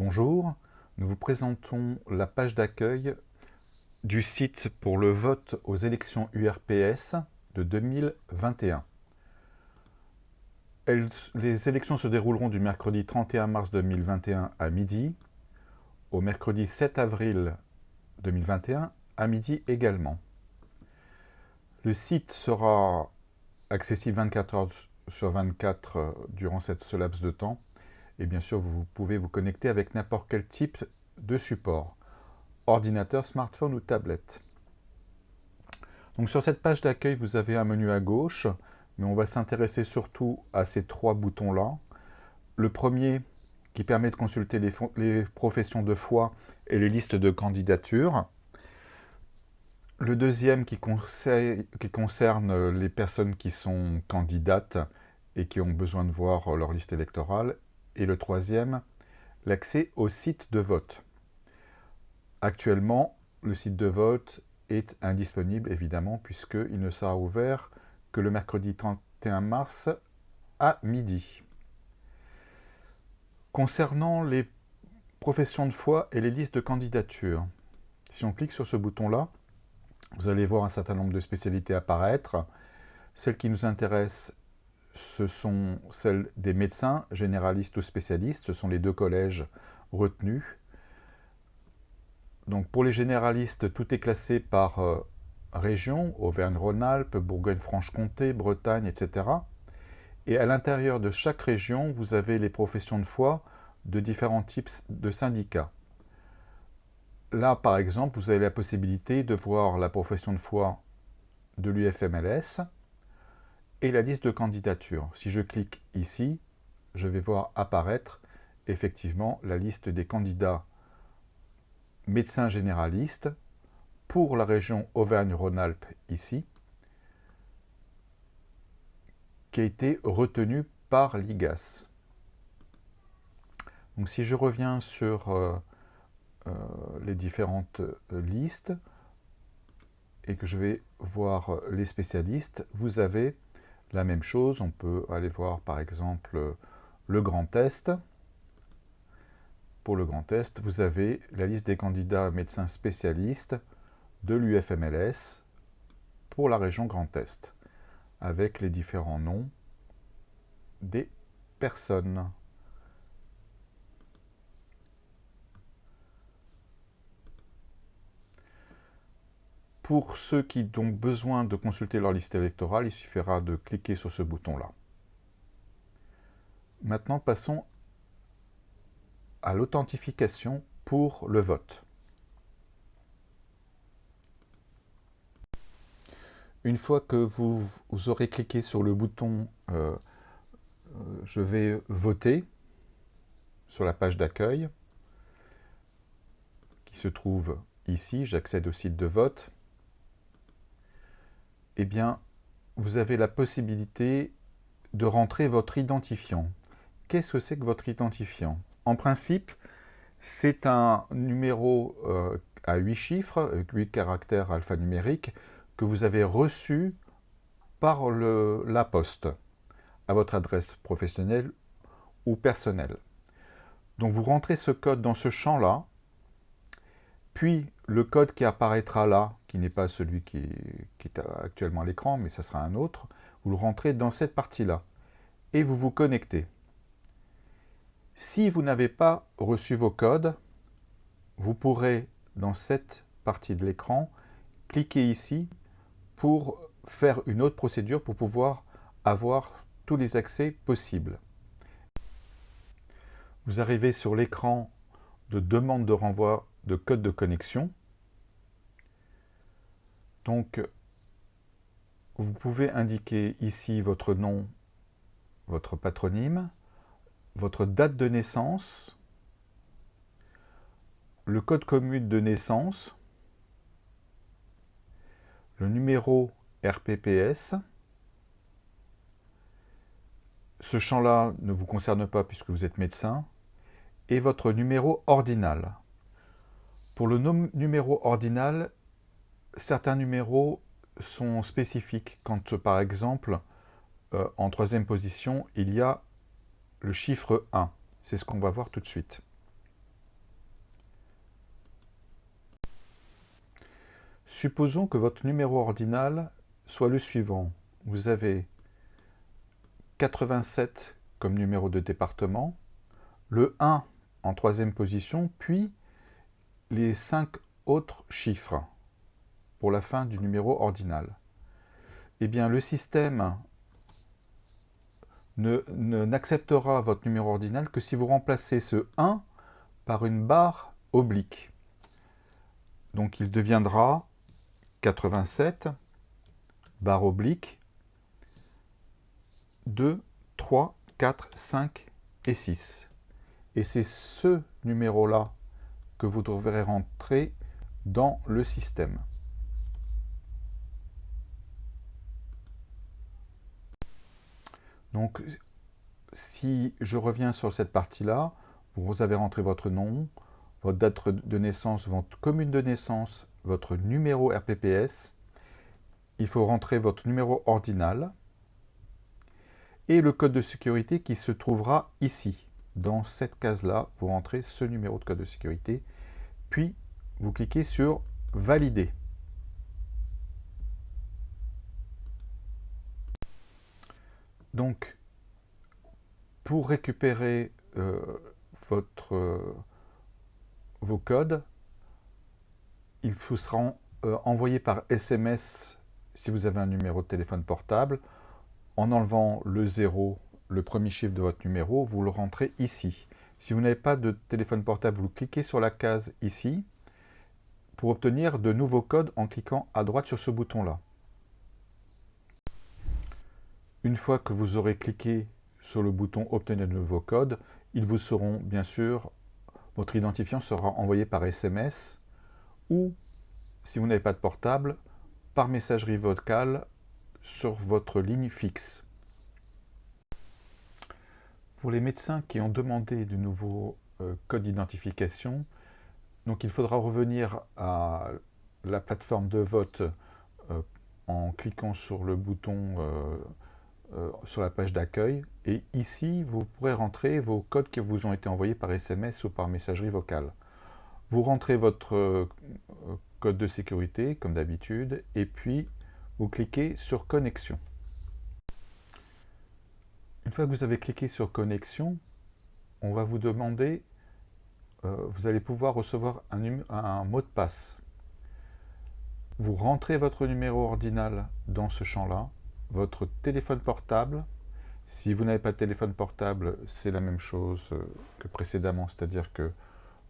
Bonjour, nous vous présentons la page d'accueil du site pour le vote aux élections URPS de 2021. Les élections se dérouleront du mercredi 31 mars 2021 à midi, au mercredi 7 avril 2021 à midi également. Le site sera accessible 24 heures sur 24 durant ce laps de temps. Et bien sûr, vous pouvez vous connecter avec n'importe quel type de support, ordinateur, smartphone ou tablette. Donc sur cette page d'accueil, vous avez un menu à gauche, mais on va s'intéresser surtout à ces trois boutons-là. Le premier qui permet de consulter les professions de foi et les listes de candidatures. Le deuxième qui concerne les personnes qui sont candidates et qui ont besoin de voir leur liste électorale. Et le troisième, l'accès au site de vote. Actuellement, le site de vote est indisponible, évidemment, puisqu'il ne sera ouvert que le mercredi 31 mars à midi. Concernant les professions de foi et les listes de candidature, si on clique sur ce bouton-là, vous allez voir un certain nombre de spécialités apparaître. Celles qui nous intéressent, ce sont celles des médecins, généralistes ou spécialistes. Ce sont les deux collèges retenus. Donc pour les généralistes, tout est classé par région, Auvergne-Rhône-Alpes, Bourgogne-Franche-Comté, Bretagne, etc. Et à l'intérieur de chaque région, vous avez les professions de foi de différents types de syndicats. Là, par exemple, vous avez la possibilité de voir la profession de foi de l'UFMLS et la liste de candidatures. Si je clique ici, je vais voir apparaître effectivement la liste des candidats médecins généralistes pour la région Auvergne-Rhône-Alpes ici, qui a été retenue par l'IGAS. Donc si je reviens sur les différentes listes et que je vais voir les spécialistes, vous avez la même chose. On peut aller voir par exemple le Grand Est. Pour le Grand Est, vous avez la liste des candidats médecins spécialistes de l'UFMLS pour la région Grand Est, avec les différents noms des personnes. Pour ceux qui ont besoin de consulter leur liste électorale, il suffira de cliquer sur ce bouton-là. Maintenant, passons à l'authentification pour le vote. Une fois que vous aurez cliqué sur le bouton « Je vais voter » sur la page d'accueil, qui se trouve ici, j'accède au site de vote, eh bien, vous avez la possibilité de rentrer votre identifiant. Qu'est-ce que c'est que votre identifiant? En principe, c'est un numéro à 8 chiffres, 8 caractères alphanumériques, que vous avez reçu par la poste, à votre adresse professionnelle ou personnelle. Donc vous rentrez ce code dans ce champ-là, puis le code qui apparaîtra là, qui n'est pas celui qui est actuellement à l'écran, mais ça sera un autre, vous le rentrez dans cette partie-là, et vous vous connectez. Si vous n'avez pas reçu vos codes, vous pourrez, dans cette partie de l'écran, cliquer ici pour faire une autre procédure pour pouvoir avoir tous les accès possibles. Vous arrivez sur l'écran de demande de renvoi de code de connexion. Donc, vous pouvez indiquer ici votre nom, votre patronyme, votre date de naissance, le code commune de naissance, le numéro RPPS. Ce champ-là ne vous concerne pas puisque vous êtes médecin, et votre numéro ordinal. Pour le numéro ordinal, certains numéros sont spécifiques. Quand, par exemple, en troisième position, il y a le chiffre 1. C'est ce qu'on va voir tout de suite. Supposons que votre numéro ordinal soit le suivant. Vous avez 87 comme numéro de département, le 1 en troisième position, puis les 5 autres chiffres pour la fin du numéro ordinal. Eh bien, le système n'acceptera votre numéro ordinal que si vous remplacez ce 1 par une barre oblique. Donc, il deviendra 87, barre oblique, 2, 3, 4, 5 et 6. Et c'est ce numéro-là que vous devrez rentrer dans le système. Donc, si je reviens sur cette partie-là, vous avez rentré votre nom, votre date de naissance, votre commune de naissance, votre numéro RPPS. Il faut rentrer votre numéro ordinal et le code de sécurité qui se trouvera ici. Dans cette case-là, vous rentrez ce numéro de code de sécurité, puis vous cliquez sur « Valider ». Donc, pour récupérer vos codes, ils vous seront envoyés par SMS si vous avez un numéro de téléphone portable. En enlevant le 0, le premier chiffre de votre numéro, vous le rentrez ici. Si vous n'avez pas de téléphone portable, vous cliquez sur la case ici pour obtenir de nouveaux codes en cliquant à droite sur ce bouton-là. Une fois que vous aurez cliqué sur le bouton « Obtenir de nouveaux codes », ils vous seront, bien sûr, votre identifiant sera envoyé par SMS ou, si vous n'avez pas de portable, par messagerie vocale sur votre ligne fixe. Pour les médecins qui ont demandé de nouveaux codes d'identification, donc il faudra revenir à la plateforme de vote en cliquant sur le bouton sur la page d'accueil, et ici vous pourrez rentrer vos codes qui vous ont été envoyés par SMS ou par messagerie vocale. Vous rentrez votre code de sécurité comme d'habitude et puis vous cliquez sur connexion. Une fois que vous avez cliqué sur connexion, on va vous demander, vous allez pouvoir recevoir un mot de passe. Vous rentrez votre numéro ordinal dans ce champ-là, votre téléphone portable. Si vous n'avez pas de téléphone portable, c'est la même chose que précédemment, c'est-à-dire que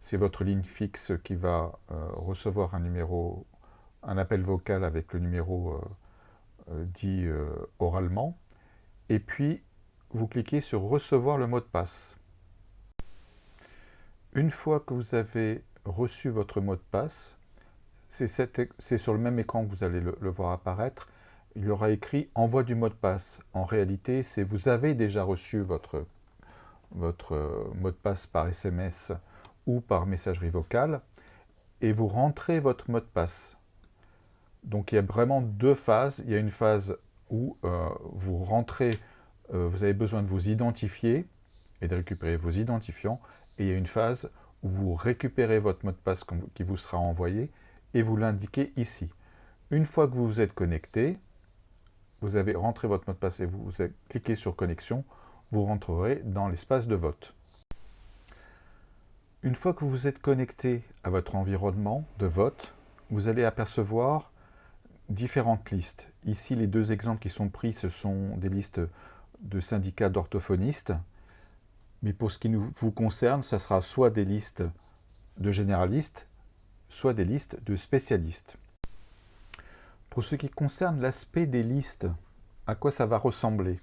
c'est votre ligne fixe qui va recevoir un appel vocal avec le numéro dit oralement. Et puis, vous cliquez sur « Recevoir le mot de passe ». Une fois que vous avez reçu votre mot de passe, c'est sur le même écran que vous allez le voir apparaître, il y aura écrit « Envoi du mot de passe ». En réalité, c'est vous avez déjà reçu votre mot de passe par SMS ou par messagerie vocale, et vous rentrez votre mot de passe. Donc il y a vraiment deux phases. Il y a une phase où vous rentrez, vous avez besoin de vous identifier et de récupérer vos identifiants, et il y a une phase où vous récupérez votre mot de passe qui vous sera envoyé, et vous l'indiquez ici. Une fois que vous vous êtes connecté, vous avez rentré votre mot de passe et vous cliquez sur connexion, vous rentrerez dans l'espace de vote. Une fois que vous êtes connecté à votre environnement de vote, vous allez apercevoir différentes listes. Ici, les deux exemples qui sont pris, ce sont des listes de syndicats d'orthophonistes. Mais pour ce qui vous concerne, ça sera soit des listes de généralistes, soit des listes de spécialistes. Pour ce qui concerne l'aspect des listes, à quoi ça va ressembler?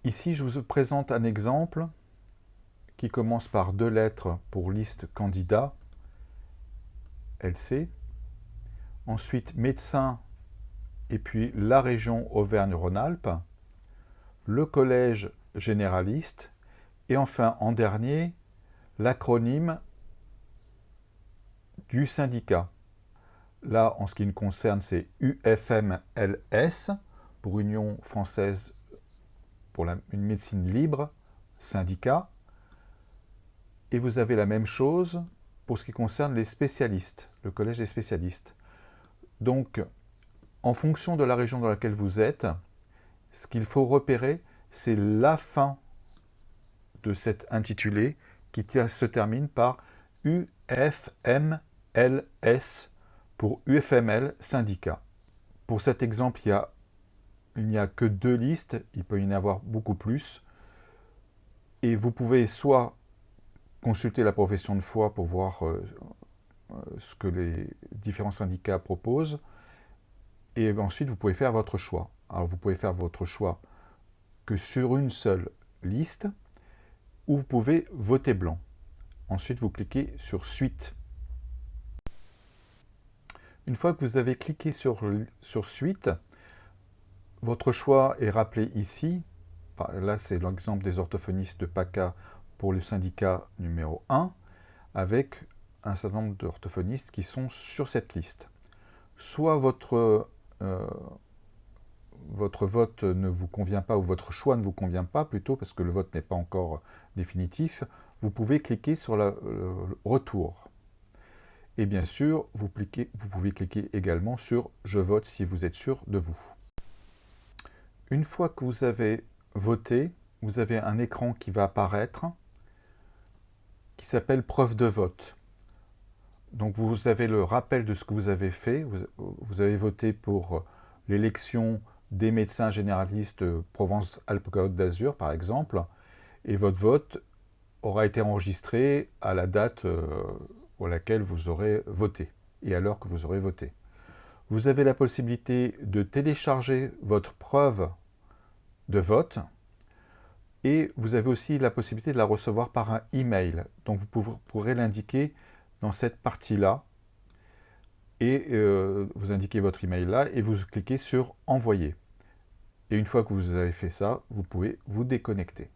Ici, je vous présente un exemple qui commence par deux lettres pour liste candidat, LC. Ensuite, médecin, et puis la région Auvergne-Rhône-Alpes, le collège généraliste, et enfin, en dernier, l'acronyme du syndicat. Là, en ce qui me concerne, c'est UFMLS, pour Union française pour une médecine libre, syndicat. Et vous avez la même chose pour ce qui concerne les spécialistes, le collège des spécialistes. Donc, en fonction de la région dans laquelle vous êtes, ce qu'il faut repérer, c'est la fin de cet intitulé qui se termine par UFMLS pour UFML syndicat. Pour cet exemple, il n'y a que 2 listes, il peut y en avoir beaucoup plus. Et vous pouvez soit consulter la profession de foi pour voir ce que les différents syndicats proposent, et ensuite vous pouvez faire votre choix. Alors vous pouvez faire votre choix que sur une seule liste, ou vous pouvez voter blanc. Ensuite vous cliquez sur Suite. Une fois que vous avez cliqué sur Suite, votre choix est rappelé ici. Là c'est l'exemple des orthophonistes de PACA pour le syndicat numéro 1, avec un certain nombre d'orthophonistes qui sont sur cette liste. Soit votre vote ne vous convient pas, ou votre choix ne vous convient pas plutôt, parce que le vote n'est pas encore définitif, vous pouvez cliquer sur le retour. Et bien sûr, vous pouvez cliquer également sur « Je vote » si vous êtes sûr de vous. Une fois que vous avez voté, vous avez un écran qui va apparaître, qui s'appelle « Preuve de vote ». Donc vous avez le rappel de ce que vous avez fait. Vous avez voté pour l'élection des médecins généralistes Provence-Alpes-Côte d'Azur, par exemple, et votre vote aura été enregistré à la date à laquelle vous aurez voté, et à l'heure que vous aurez voté. Vous avez la possibilité de télécharger votre preuve de vote, et vous avez aussi la possibilité de la recevoir par un email. Donc vous pourrez l'indiquer dans cette partie-là, et vous indiquez votre email là, et vous cliquez sur « Envoyer ». Et une fois que vous avez fait ça, vous pouvez vous déconnecter.